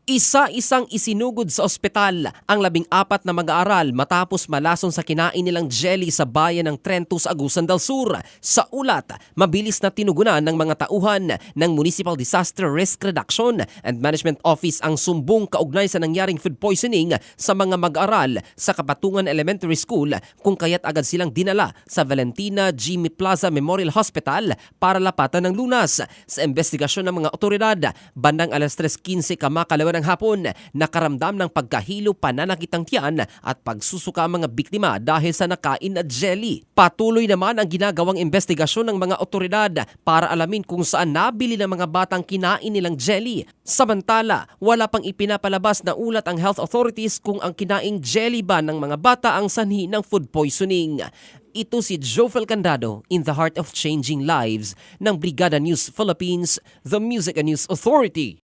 Isa-isang isinugod sa ospital ang 14 na mag-aaral matapos malason sa kinain nilang jelly sa bayan ng Trento sa Agusan del Sur. Sa ulat, mabilis na tinugunan ng mga tauhan ng Municipal Disaster Risk Reduction and Management Office ang sumbong kaugnay sa nangyaring food poisoning sa mga mag-aaral sa Kapatungan Elementary School, kung kaya't agad silang dinala sa Valentina Jimmy Plaza Memorial Hospital para lapatan ng lunas. Sa investigasyon ng mga otoridad, bandang 3:15 kamakalawa ng hapon, nakaramdam ng pagkahilo, pananakit ng tiyan at pagsusuka ang mga biktima dahil sa nakain na jelly. Patuloy naman ang ginagawang investigasyon ng mga otoridad para alamin kung saan nabili ng mga batang kinain nilang jelly. Samantala, wala pang ipinapalabas na ulat ang health authorities kung ang kinaing jelly ba ng mga bata ang sanhi ng food poisoning. Ito si Jofel Candado in the heart of changing lives ng Brigada News Philippines, the Music and News Authority.